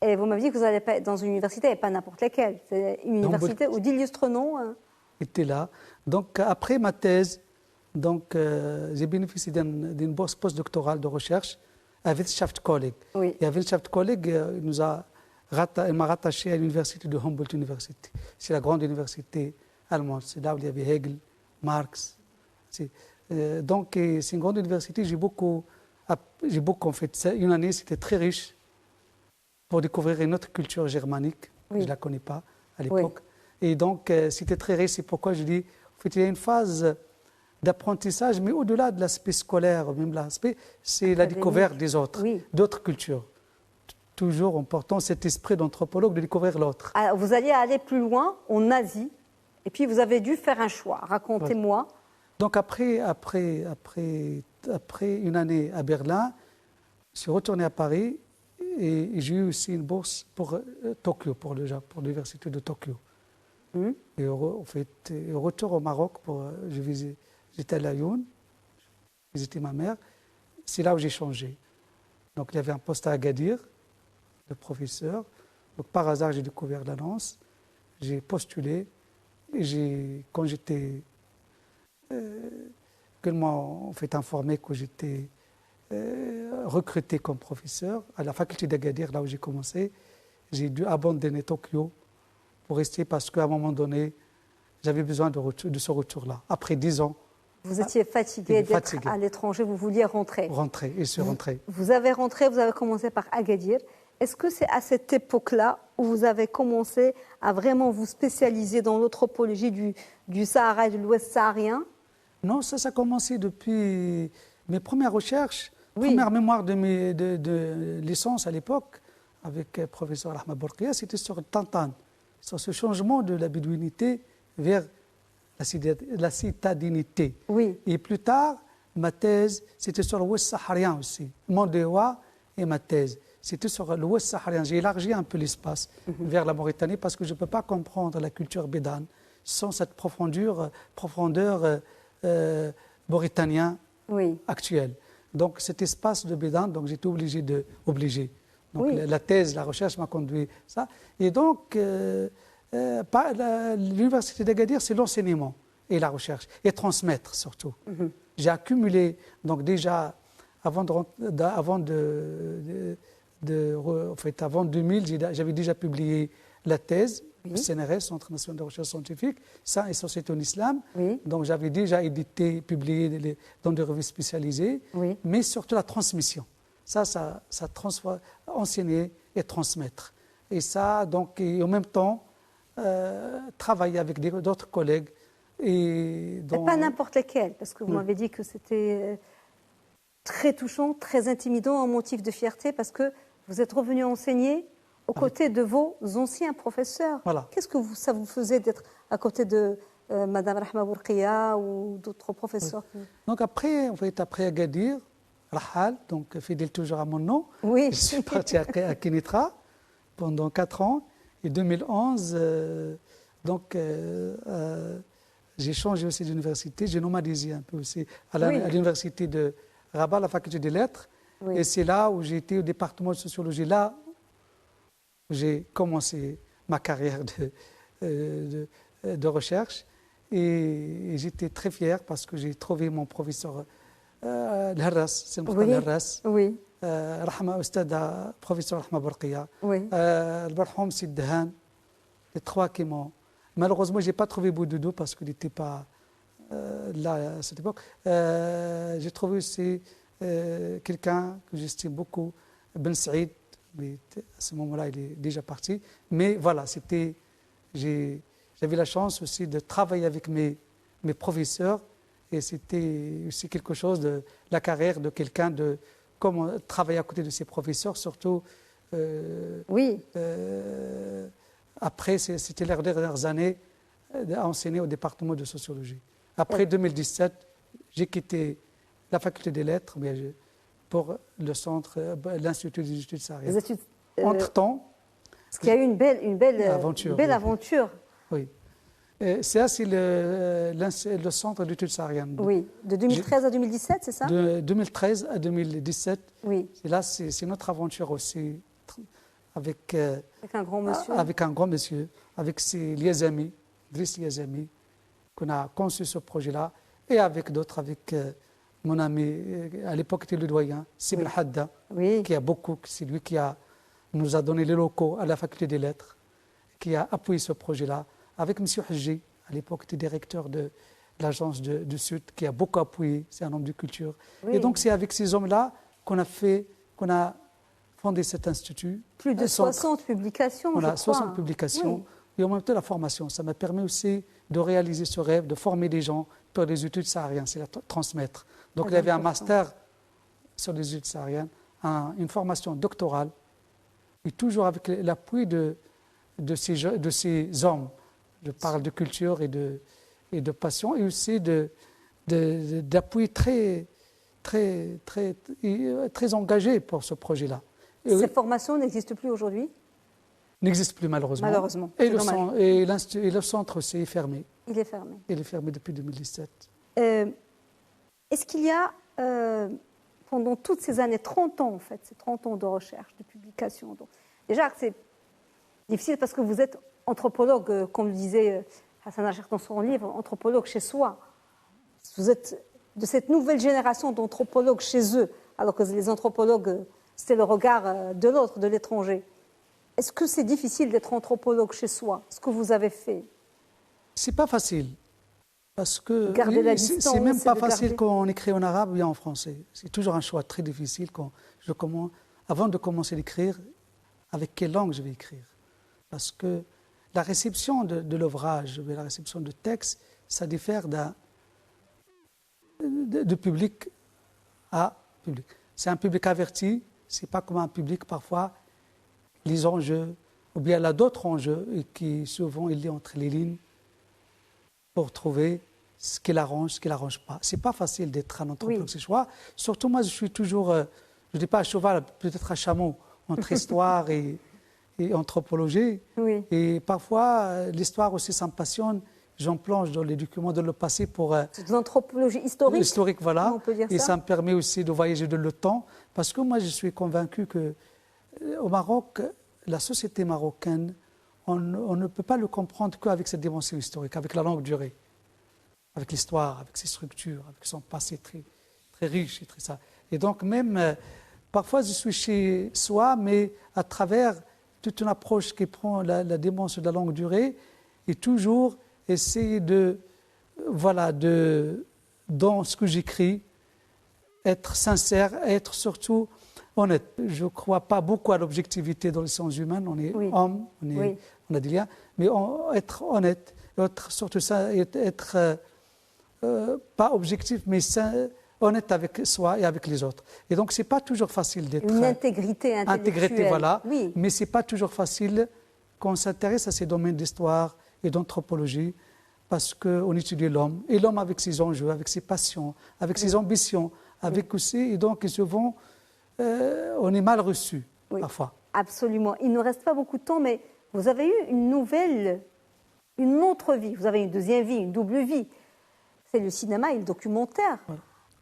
Et vous m'avez dit que vous allez dans une université, et pas n'importe laquelle. C'est une université où d'illustres noms. Était là. Donc, après ma thèse, donc, j'ai bénéficié d'une bourse postdoctorale de recherche à Wissenschaft Kolleg. Oui. Et à Wissenschaft Kolleg, elle m'a rattaché à l'université de Humboldt University. C'est la grande université allemande. C'est là où il y avait Hegel, Marx. Donc, c'est une grande université. J'ai beaucoup en fait. Une année, c'était très riche pour découvrir une autre culture germanique. Oui. Je ne la connais pas à l'époque. Et donc, c'était très riche. C'est pourquoi je dis, en fait, il y a une phase d'apprentissage, mais au-delà de l'aspect scolaire, même l'aspect, c'est la découverte des autres, Oui. d'autres cultures. Toujours en portant cet esprit d'anthropologue de découvrir l'autre. Alors, vous alliez aller plus loin, en Asie, et puis vous avez dû faire un choix. Racontez-moi. Donc après une année à Berlin, je suis retourné à Paris et j'ai eu aussi une bourse pour Tokyo, pour l'université de Tokyo. Et en fait, au retour au Maroc, j'étais à Laayoune, visiter ma mère. C'est là où j'ai changé. Donc il y avait un poste à Agadir, de professeur. Donc par hasard, j'ai découvert l'annonce, j'ai postulé. Et quand j'étais en fait informé que j'étais recruté comme professeur à la faculté d'Agadir, là où j'ai commencé, j'ai dû abandonner Tokyo pour rester parce qu'à un moment donné, j'avais besoin de ce retour-là. Après 10 ans. Vous étiez fatigué d'être à l'étranger, vous vouliez rentrer. Rentrer, et je suis rentré. Vous avez rentré, vous avez commencé par Agadir. Est-ce que c'est à cette époque-là où vous avez commencé à vraiment vous spécialiser dans l'anthropologie du Sahara et de l'Ouest saharien? Non, ça a commencé depuis mes premières recherches, Oui. première mémoire de licence à l'époque, avec le professeur Rahma Bourkia, c'était sur le Tantan, sur ce changement de la bédouinité vers la citadinité. Oui. Et plus tard, ma thèse, c'était sur l'Ouest saharien aussi. Mon devoir et ma thèse, c'était sur l'Ouest saharien. J'ai élargi un peu l'espace vers la Mauritanie parce que je ne peux pas comprendre la culture bédane sans cette profondeur mauritanienne actuelle. Donc cet espace de bédane, donc j'étais obligé Donc la thèse, la recherche m'a conduit ça. Et donc, l'université d'Agadir, c'est l'enseignement et la recherche, et transmettre surtout. J'ai accumulé, donc déjà, avant 2000, j'avais déjà publié la thèse, le CNRS, Centre national de recherche scientifique, ça et société en islam. Donc j'avais déjà édité, publié dans des revues spécialisées, mais surtout la transmission. Ça enseigner et transmettre. Et ça, donc, et en même temps, travailler avec d'autres collègues. Et pas n'importe lesquels, parce que vous m'avez dit que c'était très touchant, très intimidant, un motif de fierté, parce que vous êtes revenu enseigner aux côtés de vos anciens professeurs. Voilà. Qu'est-ce que ça vous faisait d'être à côté de Madame Rahma Bourkia ou d'autres professeurs? Donc après Agadir, Rahal, donc fidèle toujours à mon nom, je suis parti à Kénitra pendant 4 ans. Et 2011, j'ai changé aussi d'université, j'ai nomadisé un peu aussi à l'université de Rabat, la faculté des lettres. Et c'est là où j'ai été au département de sociologie, là où j'ai commencé ma carrière de recherche. Et j'étais très fier parce que j'ai trouvé mon professeur Al-Harras, c'est le professeur Al-Harras. Rahma Ustada, professeur Rahma Bourkia, Al-Barhoum Sid Dehan, les 3 qui m'ont. Malheureusement, je n'ai pas trouvé Boudou parce qu'il n'était pas là à cette époque. J'ai trouvé aussi quelqu'un que j'estime beaucoup, Ben Saïd, mais à ce moment-là, il est déjà parti. Mais voilà, j'avais la chance aussi de travailler avec mes professeurs, et c'était aussi quelque chose de la carrière de quelqu'un, de comment travailler à côté de ses professeurs, surtout Oui, après, c'était les dernières années à enseigner au département de sociologie. Après 2017, j'ai quitté la faculté des lettres pour le centre, l'Institut des études les sahariennes. études. Entre-temps, Parce qu'il y a eu une belle Aventure, belle oui. aventure. oui. Ça, c'est le centre d'études sahariennes. Oui, de 2013 à 2017, c'est ça? De 2013 à 2017. Oui, Et là, c'est notre aventure aussi, avec, avec un grand monsieur. avec un grand monsieur, avec ses Liazami, Driss Liazami, qu'on a conçu ce projet-là, et avec d'autres, avec mon ami, à l'époque était le doyen, Sib Oui. Hadda, Oui, c'est lui qui nous a donné les locaux à la faculté des lettres, qui a appuyé ce projet-là, avec M. Hajji, à l'époque était directeur de l'agence du Sud, qui a beaucoup appuyé, c'est un homme de culture. Oui. Et donc c'est avec ces hommes-là qu'on a fondé cet institut. plus de Un centre. 60 publications, On je a crois. 60 publications. Oui. Et en même temps, la formation, ça m'a permis aussi de réaliser ce rêve, de former des gens pour les études sahariennes, c'est la transmettre. Donc Très il y avait un important. master sur les études sahariennes, une formation doctorale, et toujours avec l'appui de ces hommes. Je parle de culture et de passion, et aussi d'appui très engagé pour ce projet-là. Et Ces formations n'existent plus aujourd'hui? n'existe plus malheureusement. Malheureusement, Et c'est le, dommage. et le centre aussi est fermé. Il est fermé. Il est fermé depuis 2017. Est-ce qu'il y a, pendant toutes ces années, 30 ans en fait, ces 30 ans de recherche, de publication, donc, déjà c'est difficile parce que vous êtes anthropologue, comme le disait Hassan Acher dans son livre, anthropologue chez soi. Vous êtes de cette nouvelle génération d'anthropologues chez eux, alors que les anthropologues, c'était le regard de l'autre, de l'étranger. Est-ce que c'est difficile d'être anthropologue chez soi, ce que vous avez fait? C'est pas facile. Parce que Garder la c'est distance, même pas de facile garder- quand on écrit en arabe ou bien en français. C'est toujours un choix très difficile quand avant de commencer à écrire, avec quelle langue je vais écrire. Parce que la réception de l'ouvrage, la réception de texte, ça diffère de public à public. C'est un public averti, c'est pas comme un public parfois, les enjeux, ou bien là d'autres enjeux, et qui souvent il lit entre les lignes pour trouver ce qui l'arrange, ce qui l'arrange pas. C'est pas facile d'être un anthropologue, Oui. c'est choix. Surtout moi, je suis toujours, je dis pas à cheval, peut-être à chameau, entre histoire et anthropologie. Oui. Et parfois, l'histoire aussi, ça me passionne. J'en plonge dans les documents de le passé pour C'est de l'anthropologie historique. l'historique, voilà. On peut dire Et ça. ça me permet aussi de voyager dans le temps, parce que moi, je suis convaincu que au Maroc, la société marocaine, on ne peut pas le comprendre qu'avec cette dimension historique, avec la longue durée, avec l'histoire, avec ses structures, avec son passé très, très riche et très ça. Et donc même, parfois je suis chez soi, mais à travers toute une approche qui prend la dimension de la longue durée, et toujours essayer dans ce que j'écris, être sincère, être surtout honnête. Je ne crois pas beaucoup à l'objectivité dans les sciences humaines. On est Oui. homme, Oui. on a des liens, mais être honnête, être surtout ça, être pas objectif, mais honnête avec soi et avec les autres. Et donc, c'est pas toujours facile d'être Une intégrité intellectuelle. intégrité, voilà. Oui. Mais c'est pas toujours facile quand on s'intéresse à ces domaines d'histoire et d'anthropologie, parce qu'on étudie l'homme, et l'homme avec ses enjeux, avec ses passions, avec ses ambitions, avec aussi, et donc souvent, on est mal reçu, Oui. parfois. Absolument. Il ne reste pas beaucoup de temps, mais vous avez eu une autre vie. Vous avez une deuxième vie, une double vie. C'est le cinéma et le documentaire.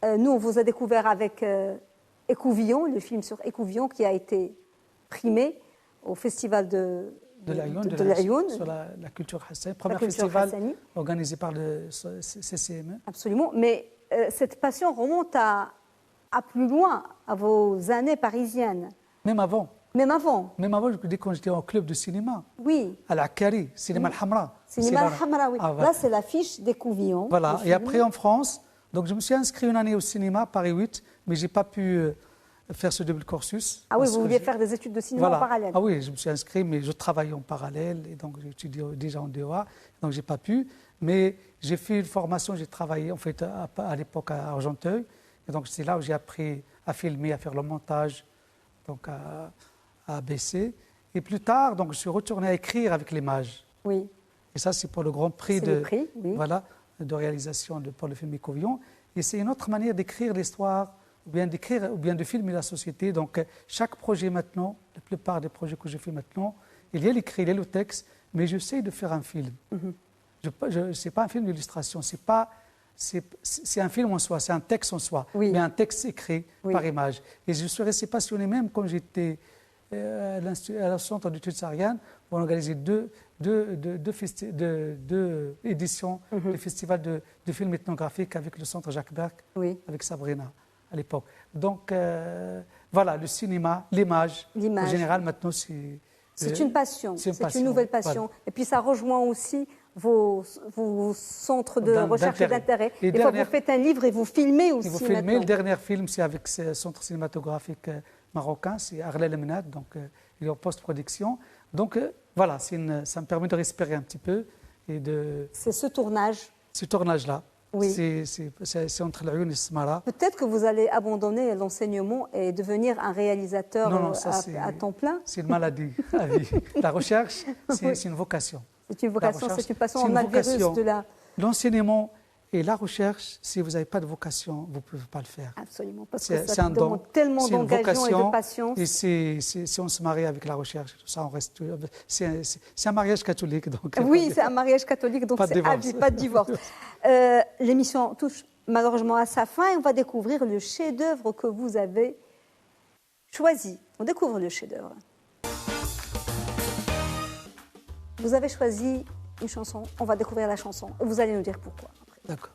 Nous, on vous a découvert avec Écouvillon, le film sur Écouvillon qui a été primé au festival de l'Ayoun. Sur la culture hassani, premier culture festival hassani. organisé par le CCME. Absolument. Mais cette passion remonte à plus loin, à vos années parisiennes. Même avant, Même avant. dès quand j'étais en club de cinéma, Oui. à l'Akari, Cinéma Al-Hamra. Cinéma Al-Hamra, oui. Ah, voilà. Là, c'est l'affiche d'Écouvillon. Voilà, le et film. après en France, donc je me suis inscrit une année au cinéma, Paris 8, mais je n'ai pas pu faire ce double cursus. Ah oui, Parce vous que vouliez faire des études de cinéma voilà. en parallèle. Ah oui, je me suis inscrit, mais je travaille en parallèle, et donc j'étudie déjà en DEA, donc j'ai pas pu. Mais j'ai fait une formation, j'ai travaillé en fait à l'époque à Argenteuil, et donc c'est là où j'ai appris à filmer, à faire le montage, donc à ABC. Et plus tard, donc je suis retourné à écrire avec l'image. Oui. Et ça, c'est pour le Grand Prix C'est le prix, oui. voilà, de réalisation pour le film Écouvillon. Et c'est une autre manière d'écrire l'histoire, ou bien d'écrire, ou bien de filmer la société. Donc chaque projet maintenant, la plupart des projets que je fais maintenant, il y a l'écrit, il y a le texte, mais j'essaie de faire un film. Ce n'est pas un film d'illustration, c'est un film en soi, c'est un texte en soi, Oui. mais un texte écrit Oui. par image. Et je suis resté passionné même quand j'étais à le centre d'études sahariennes, on organisait deux éditions du festival de films ethnographiques avec le centre Jacques Berck, Oui. avec Sabrina à l'époque. Donc voilà, le cinéma, l'image, en général maintenant c'est une passion, c'est une nouvelle passion. Voilà. Et puis ça rejoint aussi vos centres de recherche et d'intérêt. Des fois, vous faites un livre et vous filmez aussi. Et vous filmez. Maintenant. Le dernier film, c'est avec ce centre cinématographique marocain, c'est Arlel Emnad, donc il est en post-production. Donc voilà, ça me permet de respirer un petit peu. C'est ce tournage. Ce tournage-là. Oui. C'est entre l'Ayoun et Smara. Peut-être que vous allez abandonner l'enseignement et devenir un réalisateur à temps plein. C'est une maladie à vie. La recherche, c'est une vocation. C'est une vocation, c'est une passion. On a le vocation. virus de la... L'enseignement et la recherche, si vous n'avez pas de vocation, vous ne pouvez pas le faire. Absolument, parce que c'est un don, demande tellement d'engagement et de patience. Et si on se marie avec la recherche, tout ça, on reste. C'est un mariage catholique, donc. Oui, c'est un mariage catholique, donc c'est à vie, pas de divorce. L'émission touche malheureusement à sa fin et on va découvrir le chef-d'œuvre que vous avez choisi. On découvre le chef-d'œuvre. Vous avez choisi une chanson, on va découvrir la chanson et vous allez nous dire pourquoi. D'accord.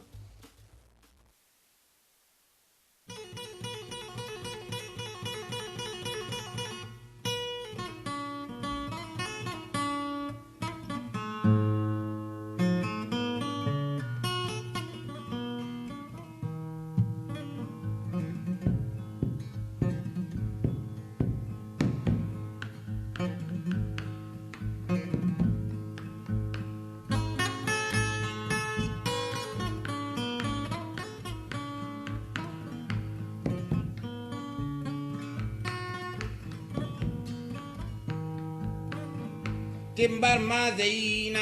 تمبر ما زينا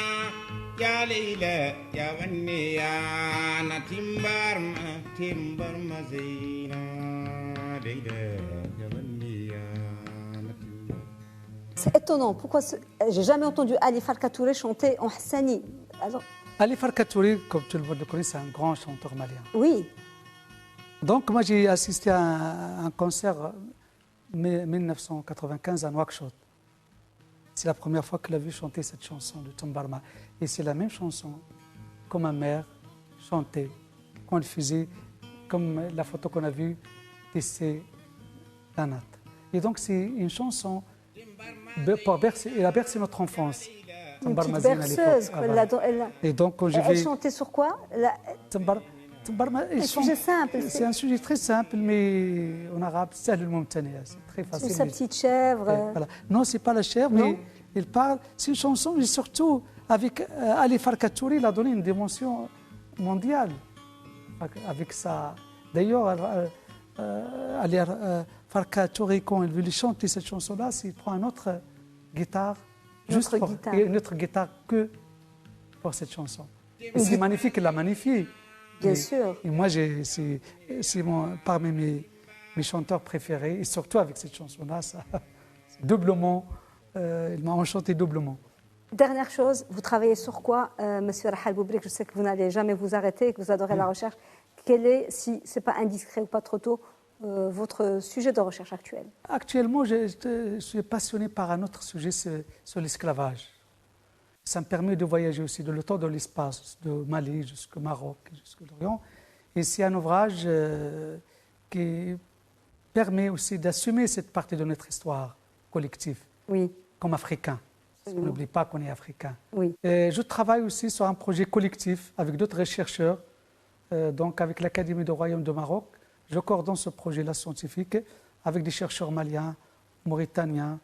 يا ليلى يا غنيانا تمبر ما زينا ليلى يا غنيانا. C'est étonnant. Pourquoi j'ai jamais entendu Ali Farka Touré chanter en hassani. Alors... Ali Farka Touré, comme tout le monde le connaît, c'est un grand chanteur malien. Oui. Donc moi j'ai assisté à un concert en 1995 à Nouakchott. C'est la première fois que j'ai vu chanter cette chanson de Tambarma. Et c'est la même chanson que ma mère chantait quand elle faisait, comme la photo qu'on a vue, Tissé Danat. Et donc c'est une chanson pour bercer, elle a bercé notre enfance. Une petite berceuse. Et donc quand elle chantait sur quoi? Un sujet simple. C'est un sujet très simple, mais en arabe, c'est très facile. C'est sa petite chèvre. Voilà. Non, c'est pas la chèvre, mais il parle. C'est une chanson, mais surtout avec Ali Farka Touré, il a donné une dimension mondiale avec ça. D'ailleurs, Ali Farka Touré, quand il veut chanter cette chanson-là, il prend une autre guitare, une autre guitare que pour cette chanson. Et c'est magnifique, il l'a magnifié. Bien sûr. Et moi, c'est parmi mes chanteurs préférés, et surtout avec cette chanson-là, doublement, il m'a enchanté doublement. Dernière chose, vous travaillez sur quoi, Monsieur Rahal Boubrik? Je sais que vous n'allez jamais vous arrêter et que vous adorez la recherche. Quel est, si ce n'est pas indiscret ou pas trop tôt, votre sujet de recherche actuel? Actuellement, je suis passionné par un autre sujet, sur l'esclavage. Ça me permet de voyager aussi de le temps de l'espace, de Mali jusqu'au Maroc, jusqu'au Lorient. Et c'est un ouvrage qui permet aussi d'assumer cette partie de notre histoire collective, comme Africains. On n'oublie pas qu'on est Africains. Oui. Je travaille aussi sur un projet collectif avec d'autres chercheurs, donc avec l'Académie du Royaume de Maroc. Je coordonne ce projet-là scientifique avec des chercheurs maliens, mauritaniens,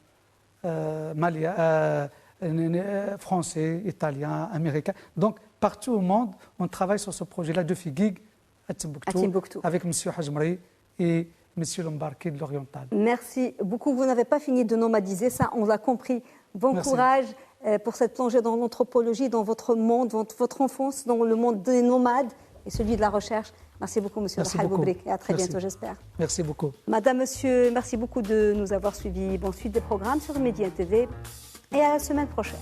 français, italiens, américains. Donc, partout au monde, on travaille sur ce projet-là de Figuig à Timbuktu, avec M. Hajmri et M. Lombarki de l'Oriental. Merci beaucoup. Vous n'avez pas fini de nomadiser, ça, on l'a compris. Bon Merci. courage pour cette plongée dans l'anthropologie, dans votre monde, votre enfance, dans le monde des nomades et celui de la recherche. Merci beaucoup, M. Rahal Boubrik, et à très bientôt, j'espère. Merci beaucoup. Madame, Monsieur, merci beaucoup de nous avoir suivis. Bonne suite des programmes sur Média TV et à la semaine prochaine.